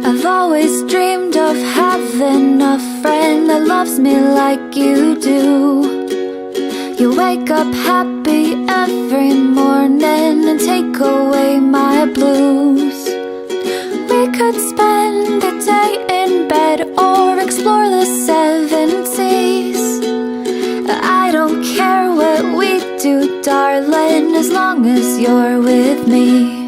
I've always dreamed of having a friend that loves me like you do. You wake up happy every morning and take away my blues. We could spend a day in bed or explore the 7 seas. I don't care what we do, darling, as long as you're with me.